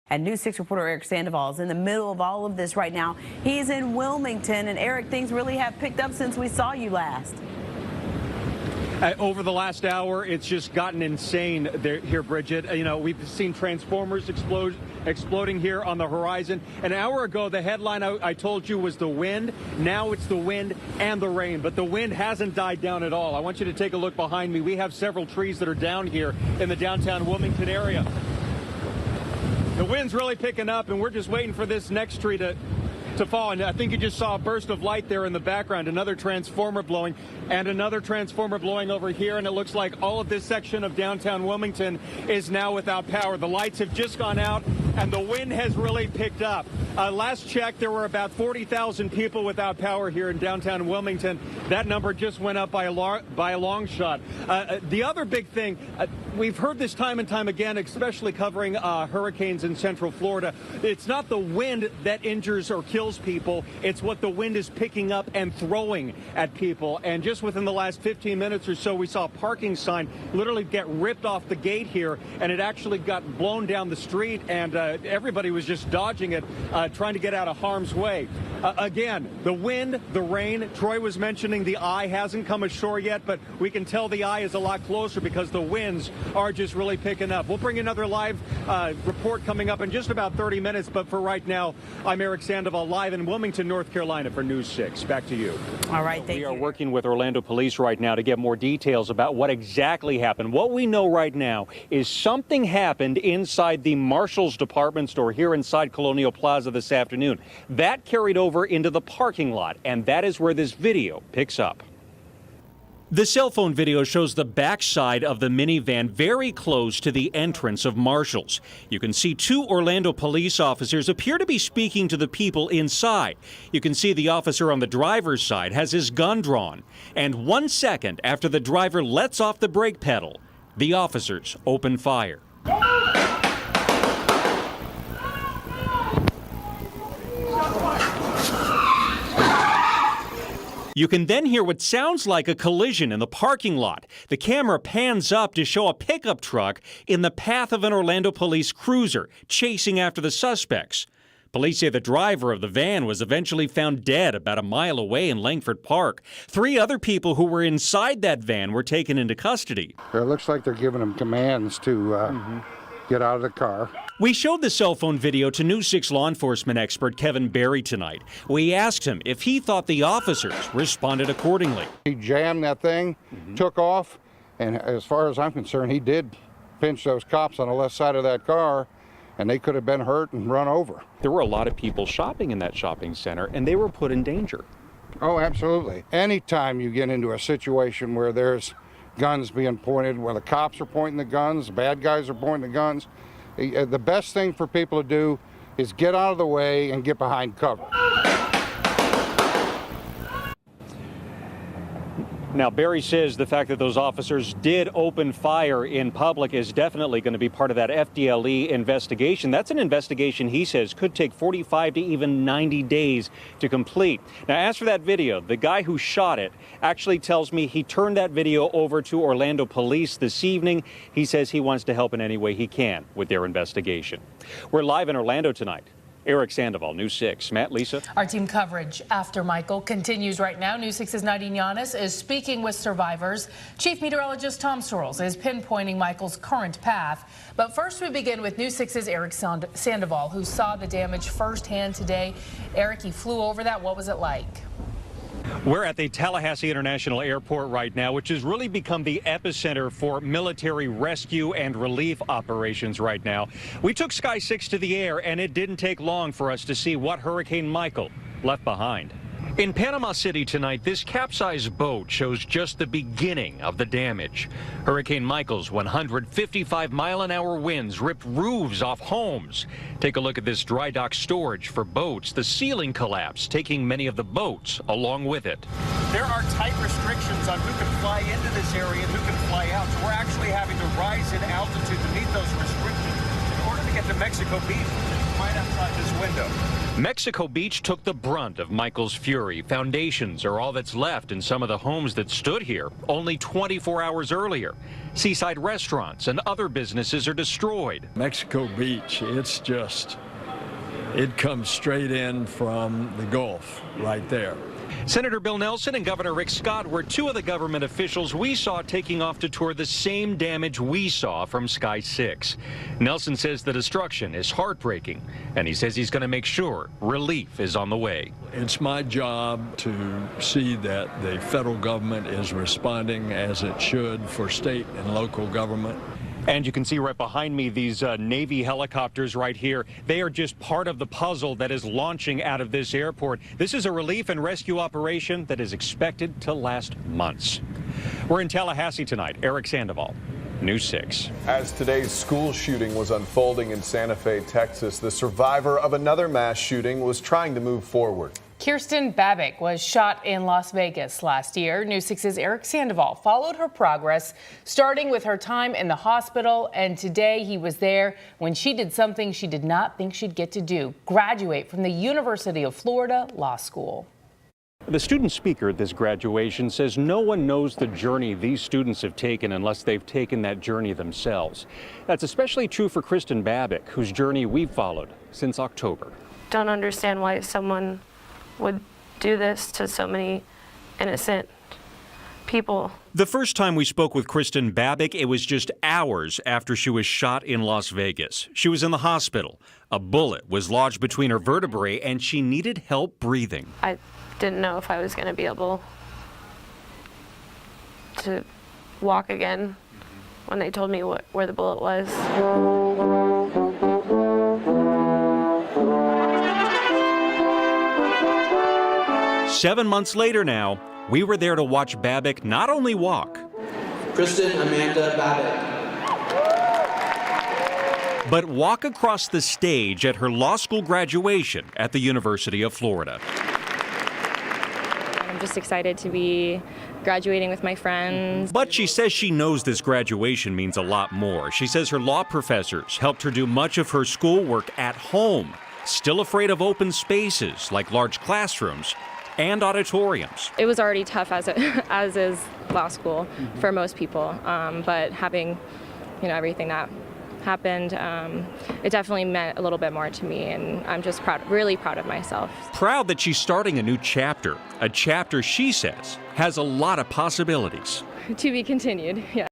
And News 6 reporter Erik Sandoval is in the middle of all of this right now. He's in Wilmington. And Eric, things really have picked up since we saw you last. Over the last hour, it's just gotten insane here, Bridget. You know, we've seen transformers exploding here on the horizon. An hour ago, the headline I told you was the wind. Now it's the wind and the rain, but the wind hasn't died down at all. I want you to take a look behind me. We have several trees that are down here in the downtown Wilmington area. The wind's really picking up, and we're just waiting for this next tree to fall. And I think you just saw a burst of light there in the background, another transformer blowing and another transformer blowing over here. And it looks like all of this section of downtown Wilmington is now without power. The lights have just gone out and the wind has really picked up. Last check, there were about 40,000 people without power here in downtown Wilmington. That number just went up by a long shot. The other big thing, we've heard this time and time again, especially covering hurricanes in central Florida. It's not the wind that injures or kills people. It's what the wind is picking up and throwing at people. And just within the last 15 minutes or so, we saw a parking sign literally get ripped off the gate here, and it actually got blown down the street, and everybody was just dodging it, trying to get out of harm's way. Again, the wind, the rain. Troy was mentioning the eye hasn't come ashore yet, but we can tell the eye is a lot closer because the winds are just really picking up. We'll bring another live report coming up in just about 30 minutes, but for right now, I'm Erik Sandoval, live in Wilmington, North Carolina for News 6. Back to you. All right, thank you. We are working with Orlando Police right now to get more details about what exactly happened. What we know right now is something happened inside the Marshall's department store here inside Colonial Plaza this afternoon. That carried over into the parking lot, and that is where this video picks up. The cell phone video shows the backside of the minivan very close to the entrance of Marshall's. You can see two Orlando police officers appear to be speaking to the people inside. You can see the officer on the driver's side has his gun drawn. And 1 second after the driver lets off the brake pedal, the officers open fire. You can then hear what sounds like a collision in the parking lot. The camera pans up to show a pickup truck in the path of an Orlando police cruiser, chasing after the suspects. Police say the driver of the van was eventually found dead about a mile away in Langford Park. 3 other people who were inside that van were taken into custody. It looks like they're giving them commands to get out of the car. We showed the cell phone video to News 6 law enforcement expert Kevin Berry tonight. We asked him if he thought the officers responded accordingly. He jammed that thing, took off, and as far as I'm concerned, he did pinch those cops on the left side of that car, and they could have been hurt and run over. There were a lot of people shopping in that shopping center, and they were put in danger. Oh, absolutely. Anytime you get into a situation where there's guns being pointed, where the cops are pointing the guns, the bad guys are pointing the guns, the best thing for people to do is get out of the way and get behind cover. Now, Barry says the fact that those officers did open fire in public is definitely going to be part of that FDLE investigation. That's an investigation, he says, could take 45 to even 90 days to complete. Now, as for that video, the guy who shot it actually tells me he turned that video over to Orlando Police this evening. He says he wants to help in any way he can with their investigation. We're live in Orlando tonight. Erik Sandoval, News 6. Matt, Lisa. Our team coverage after Michael continues right now. News 6's Nadine Yanis is speaking with survivors. Chief Meteorologist Tom Sorrells is pinpointing Michael's current path. But first we begin with News 6's Erik Sandoval, who saw the damage firsthand today. Erik, he flew over that. What was it like? We're at the Tallahassee International Airport right now, which has really become the epicenter for military rescue and relief operations right now. We took Sky 6 to the air, and it didn't take long for us to see what Hurricane Michael left behind. In Panama City tonight, this capsized boat shows just the beginning of the damage. Hurricane Michael's 155-mile-an-hour winds ripped roofs off homes. Take a look at this dry dock storage for boats. The ceiling collapsed, taking many of the boats along with it. There are tight restrictions on who can fly into this area and who can fly out, so we're actually having to rise in altitude to meet those restrictions in order to get to Mexico Beach. right outside this window. Mexico Beach took the brunt of Michael's fury. Foundations are all that's left in some of the homes that stood here only 24 hours earlier. Seaside restaurants and other businesses are destroyed. Mexico Beach, it's just, it comes straight in from the Gulf right there. Senator Bill Nelson and Governor Rick Scott were two of the government officials we saw taking off to tour the same damage we saw from Sky 6. Nelson says the destruction is heartbreaking, and he says he's going to make sure relief is on the way. It's my job to see that the federal government is responding as it should for state and local government. And you can see right behind me these Navy helicopters right here. They are just part of the puzzle that is launching out of this airport. This is a relief and rescue operation that is expected to last months. We're in Tallahassee tonight. Erik Sandoval, News 6. As today's school shooting was unfolding in Santa Fe, Texas, the survivor of another mass shooting was trying to move forward. Kirsten Babbitt was shot in Las Vegas last year. News 6's Erik Sandoval followed her progress, starting with her time in the hospital, and today he was there when she did something she did not think she'd get to do: graduate from the University of Florida Law School. The student speaker at this graduation says no one knows the journey these students have taken unless they've taken that journey themselves. That's especially true for Kirsten Babbitt, whose journey we've followed since October. Don't understand why someone would do this to so many innocent people. The first time we spoke with Kirsten Babbitt, it was just hours after she was shot in Las Vegas. She was in the hospital. A bullet was lodged between her vertebrae and she needed help breathing. I didn't know if I was going to be able to walk again when they told me where the bullet was. 7 months later now, we were there to watch Babbitt not only walk, Kristen Amanda Babbitt, but walk across the stage at her law school graduation at the University of Florida. I'm just excited to be graduating with my friends. But she says she knows this graduation means a lot more. She says her law professors helped her do much of her schoolwork at home, still afraid of open spaces like large classrooms and auditoriums. It was already tough as is law school for most people, but having, everything that happened, it definitely meant a little bit more to me, and I'm just really proud of myself. Proud that she's starting a new chapter, a chapter she says has a lot of possibilities. To be continued, yeah.